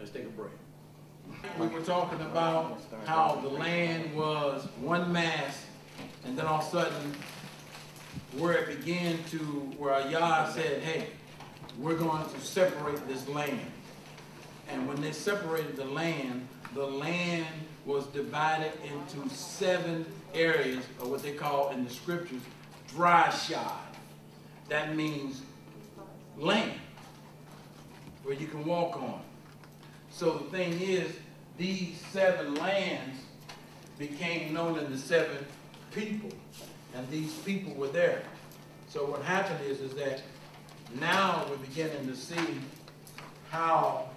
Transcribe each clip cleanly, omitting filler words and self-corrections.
Let's take a break. We were talking about how the land was one mass, and then all of a sudden, where it began to, where Yah said, hey, we're going to separate this land. And when they separated the land was divided into 7 areas, or what they call in the scriptures, dry shod. That means land, where you can walk on. So the thing is, these 7 lands became known as the 7 people, and these people were there. So what happened is that now we're beginning to see how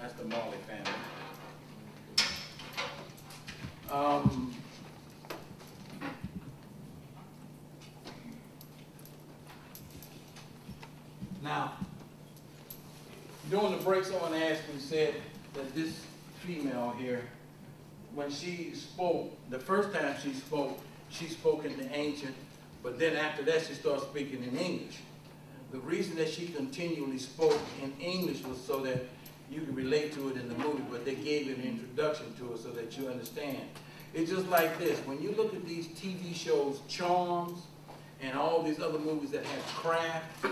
that's the Marley family. Now, during the break, someone asked me, said that this female here, when she spoke, the first time she spoke in the ancient, but then after that she started speaking in English. The reason that she continually spoke in English was so that you can relate to it in the movie, but they gave it an introduction to it so that you understand. It's just like this. When you look at these TV shows, Charms, and all these other movies that have craft,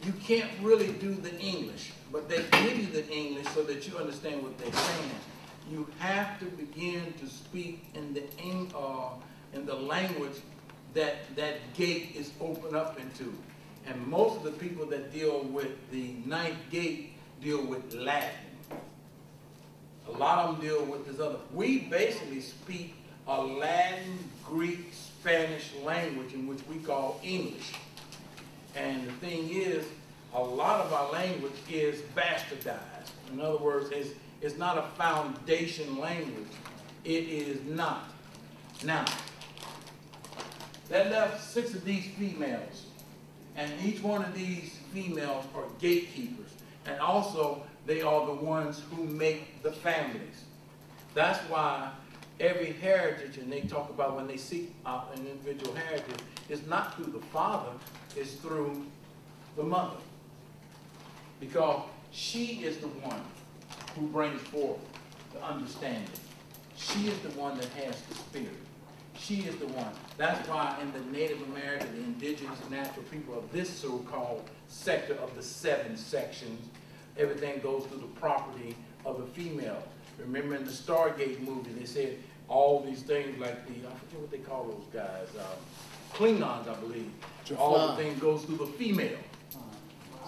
you can't really do the English, but they give you the English so that you understand what they're saying. You have to begin to speak in the language that that gate is opened up into. And most of the people that deal with the 9th gate deal with Latin. A lot of them deal with this other. We basically speak a Latin, Greek, Spanish language in which we call English. And the thing is, a lot of our language is bastardized. In other words, it's not a foundation language. It is not. Now, that left 6 of these females. And each one of these females are gatekeepers. And also, they are the ones who make the families. That's why every heritage, and they talk about when they seek out an individual heritage, is not through the father, it's through the mother. Because she is the one who brings forth the understanding. She is the one that has the spirit. She is the one. That's why in the Native American, the indigenous natural people of this so-called sector of the 7 sections, everything goes through the property of the female. Remember in the Stargate movie, they said all these things like the, I forget what they call those guys, Klingons, I believe. All the things goes through the female.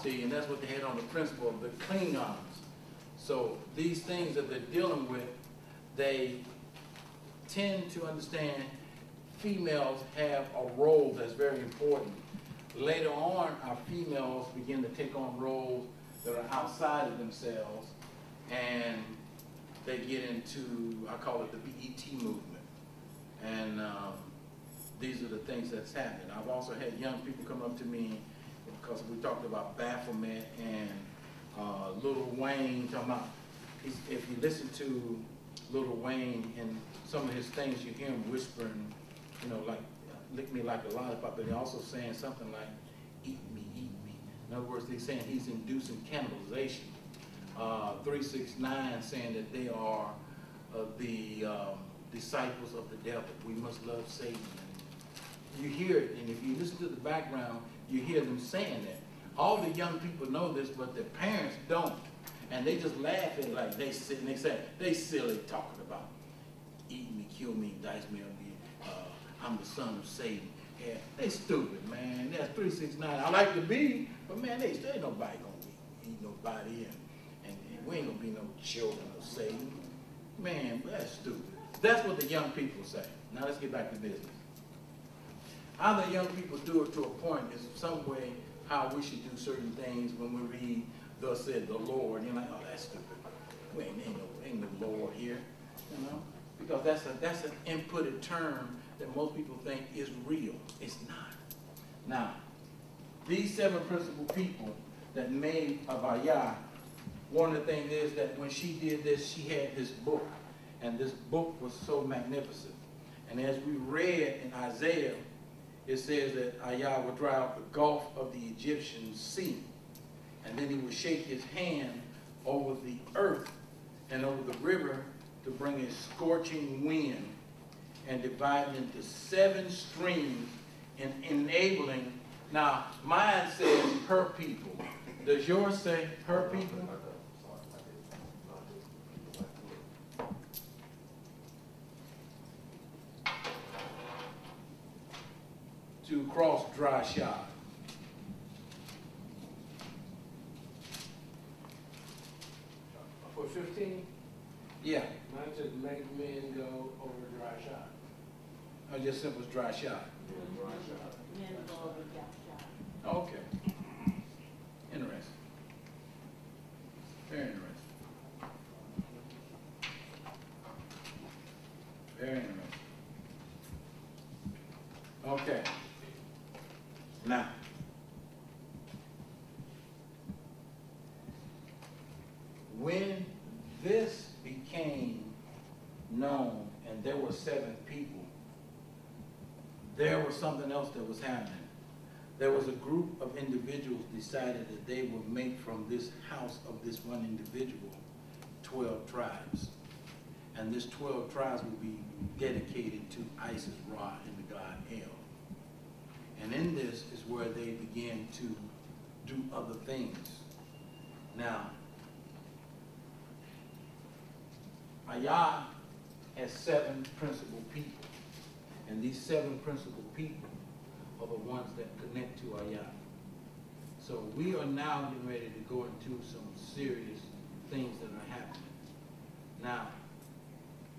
See, and that's what they had on the principle of the Klingons. So these things that they're dealing with, they tend to understand females have a role that's very important. Later on, our females begin to take on roles that are outside of themselves, and they get into, I call it the PET movement. And these are the things that's happening. I've also had young people come up to me because we talked about Baphomet and Lil Wayne, talking about, if you listen to Lil Wayne and some of his things, you hear him whispering, you know, like, lick me like a lollipop, but they're also saying something like, eat me, eat me. In other words, they're saying he's inducing cannibalization. 369 saying that they are the disciples of the devil. We must love Satan. And you hear it, and if you listen to the background, you hear them saying that. All the young people know this, but their parents don't. And they just laugh at it like they sit and they say, they silly talking about eat me, kill me, dice me up me. I'm the son of Satan. Yeah, they stupid, man. That's 369. I like to be, but man, they ain't nobody gonna eat nobody, and we ain't gonna be no children of Satan. Man, that's stupid. That's what the young people say. Now let's get back to business. How the young people do it to a point is some way how we should do certain things when we read, thus said the Lord. You're like, oh, that's stupid. Ain't no Lord here, you know? Because that's an inputted term that most people think is real. It's not. Now, these 7 principal people that made Avaya, one of the things is that when she did this, she had this book. And this book was so magnificent. And as we read in Isaiah, it says that Ayah would dry up the Gulf of the Egyptian sea, and then he would shake his hand over the earth and over the river to bring a scorching wind and divide it into 7 streams and enabling. Now, mine says per people. Does yours say per people? To cross dry shod. For 15? Yeah. Mine says make men go over dry shod. Or just simple as dry shod. Dry shod. Men go over dry shod. Okay. Interesting. Very interesting. Very interesting. Okay. Now, when this became known and there were 7 people, there was something else that was happening. There was a group of individuals decided that they would make from this house of this one individual 12 tribes. And this 12 tribes would be dedicated to Isis, Ra, and the god El. And in this is where they began to do other things. Now, Ayah has 7 principal people. And these 7 principal people are the ones that connect to Ayah. So we are now getting ready to go into some serious things that are happening. Now,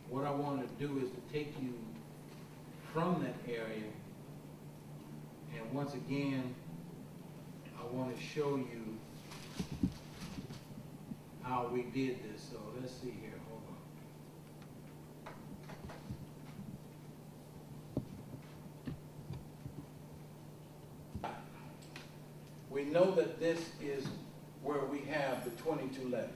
what I want to do is to take you from that area, and once again, I want to show you how we did this. So let's see here. Hold on. We know that this is where we have the 22 letters.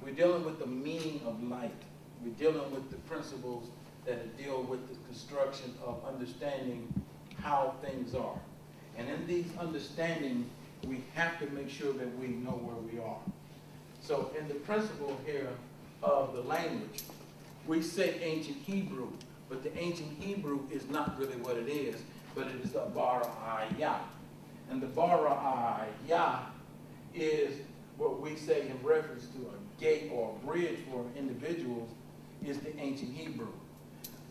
We're dealing with the meaning of light. We're dealing with the principles that deal with the construction of understanding how things are. And in these understanding, we have to make sure that we know where we are. So in the principle here of the language, we say ancient Hebrew, but the ancient Hebrew is not really what it is, but it is the Bara'ayah. And the Bara'ayah is what we say in reference to a gate or a bridge for individuals is the ancient Hebrew.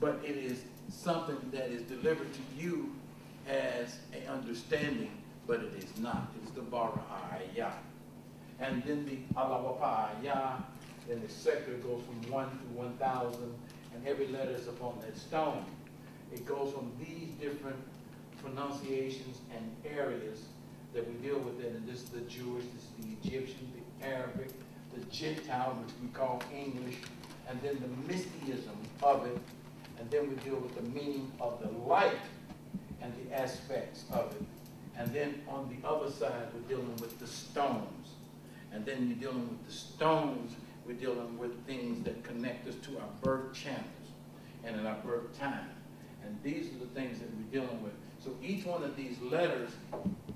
But it is something that is delivered to you as an understanding, but it is not. It's the Bara'ayah. And then the Alawapa'ayah, then the sector goes from 1 to 1,000, and every letter is upon that stone. It goes from these different pronunciations and areas that we deal with it, and this is the Jewish, this is the Egyptian, the Arabic, the Gentile, which we call English, and then the mysticism of it, and then we deal with the meaning of the light and the aspects of it. And then on the other side, we're dealing with the stones. And then you're dealing with the stones, we're dealing with things that connect us to our birth channels and in our birth time. And these are the things that we're dealing with. So each one of these letters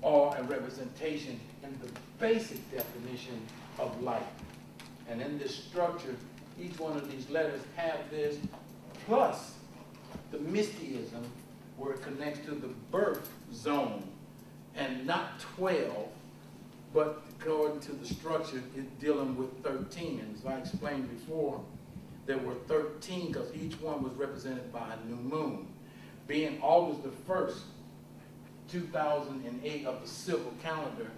are a representation in the basic definition of light. And in this structure, each one of these letters have this, plus the mysticism where it connects to the birth zone, and not 12, but according to the structure, it's dealing with 13. And as I explained before, there were 13 because each one was represented by a new moon. Being August the 1st, 2008 of the civil calendar,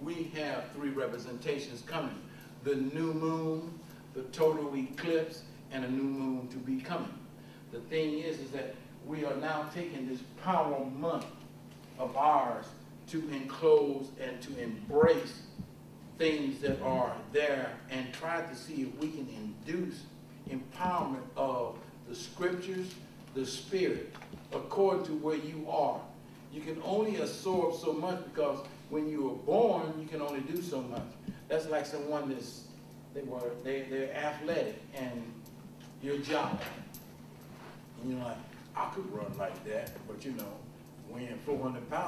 we have 3 representations coming. The new moon, the total eclipse, and a new moon to be coming. The thing is that we are now taking this power month of ours to enclose and to embrace things that are there and try to see if we can induce empowerment of the scriptures, the spirit, according to where you are. You can only absorb so much because when you were born, you can only do so much. That's like someone they're athletic and you're jogging. And you're like, I could run like that, but you know, weighing 400 pounds